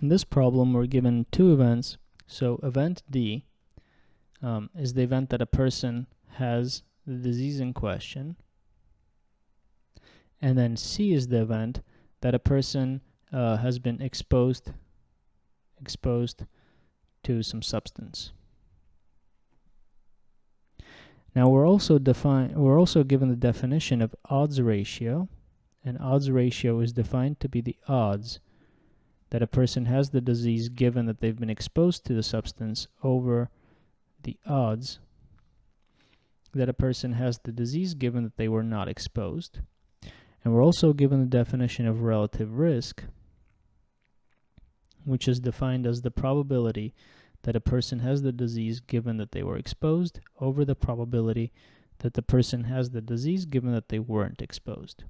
In this problem, we're given two events. So event D is the event that a person has the disease in question. And then C is the event that a person has been exposed to some substance. Now we're also given the definition of odds ratio, and odds ratio is defined to be the odds that a person has the disease given that they've been exposed to the substance over the odds that a person has the disease given that they were not exposed. And we're also given the definition of relative risk, which is defined as the probability that a person has the disease given that they were exposed over the probability that the person has the disease given that they weren't exposed.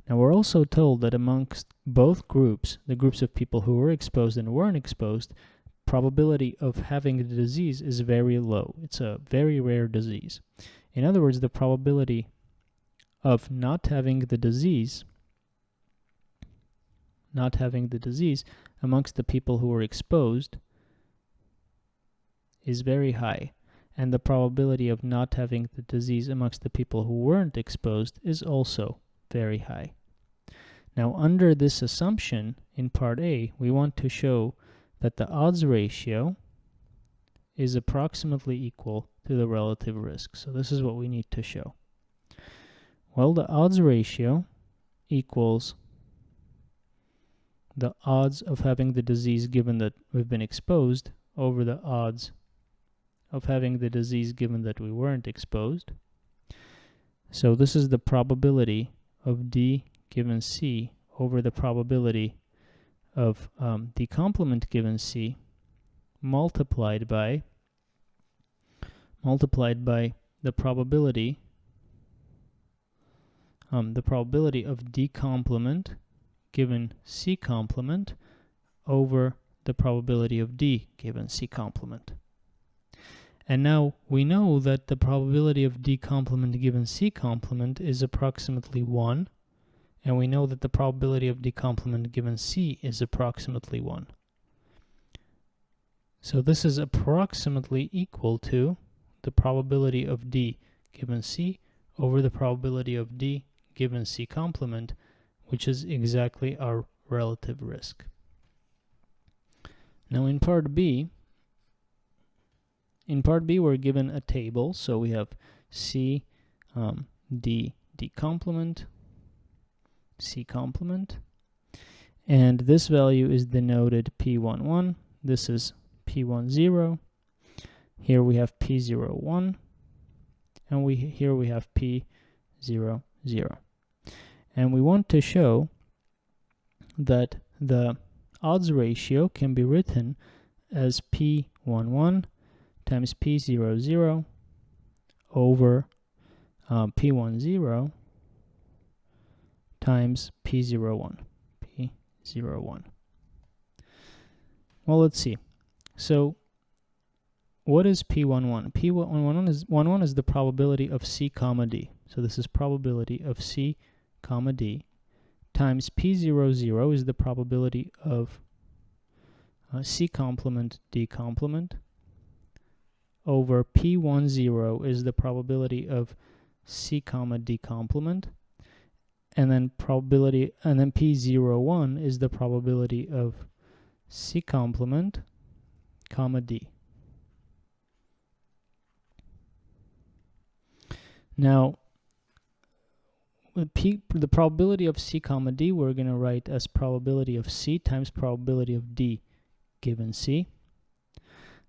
Now we're also told that amongst both groups, the groups of people who were exposed and weren't exposed, probability of having the disease is very low. It's a very rare disease. In other words, the probability of not having the disease amongst the people who were exposed is very high, and the probability of not having the disease amongst the people who weren't exposed is also very high. Now, under this assumption, in part A, we want to show that the odds ratio is approximately equal to the relative risk. So this is what we need to show. Well, the odds ratio equals the odds of having the disease given that we've been exposed over the odds of having the disease given that we weren't exposed. So this is the probability of D given C over the probability of the complement given C multiplied by the probability of D complement given C complement over the probability of D given C complement. And now we know that the probability of D complement given C complement is approximately 1, and we know that the probability of D complement given C is approximately 1. So this is approximately equal to the probability of D given C over the probability of D given C complement, which is exactly our relative risk. Now in part B, we're given a table, so we have C, D complement, C complement, and this value is denoted P11, this is P10, here we have P01, and here we have P00. And we want to show that the odds ratio can be written as P11 times P00 over P10 times P01. Well, let's see. So what is P11? P11 is the probability of C comma D. So this is probability of C comma D times P00 is the probability of C complement D complement over P10 is the probability of C comma D complement, and then P01 is the probability of C complement comma D. Now, the probability of C comma D we're going to write as probability of C times probability of D given C.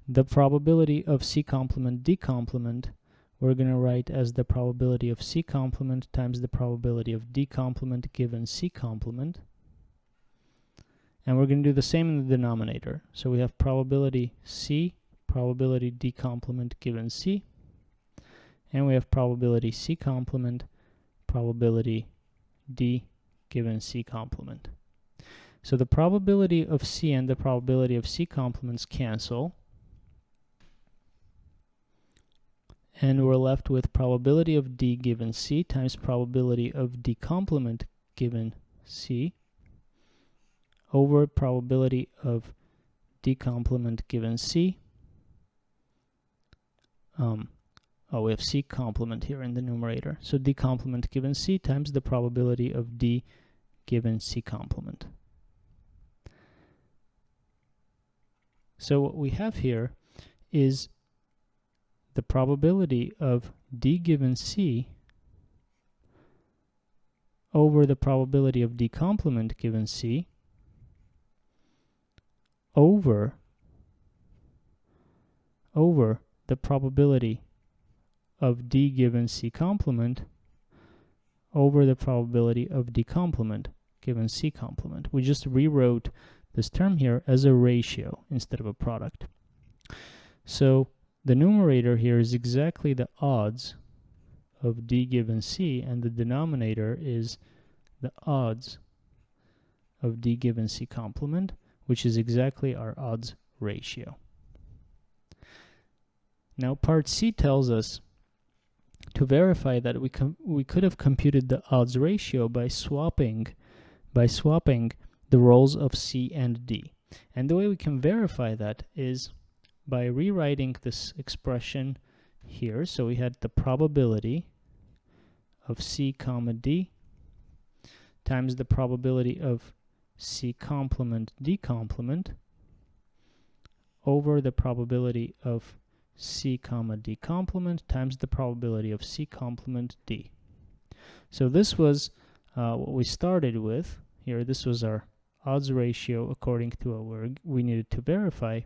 The probability of C complement D complement we're going to write as the probability of C complement times the probability of D complement given C complement. And we're going to do the same in the denominator. So we have probability C, probability D complement given C, and we have probability C complement, probability D given C complement. So the probability of C and the probability of C complements cancel, and we're left with probability of D given C times probability of D complement given C over probability of D complement given C. We have C complement here in the numerator. So D complement given C times the probability of D given C complement. So what we have here is the probability of D given C over the probability of D complement given C over the probability of D given C complement over the probability of D complement given C complement. We just rewrote this term here as a ratio instead of a product. So the numerator here is exactly the odds of D given C, and the denominator is the odds of D given C complement, which is exactly our odds ratio. Now part C tells us to verify that we could have computed the odds ratio by swapping the roles of C and D. And the way we can verify that is by rewriting this expression here. So we had the probability of C comma D times the probability of C complement D complement over the probability of C comma D complement times the probability of C complement D. So this was what we started with here. This was our odds ratio according to what we needed to verify.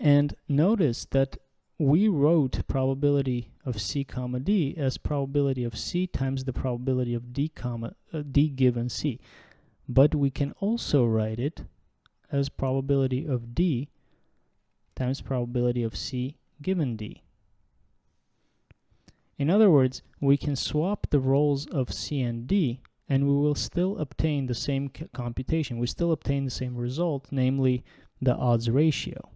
And notice that we wrote probability of C comma D as probability of C times the probability of D given C. But we can also write it as probability of D times probability of C given D. In other words, we can swap the roles of C and D and we will still obtain the same computation. We still obtain the same result, namely the odds ratio.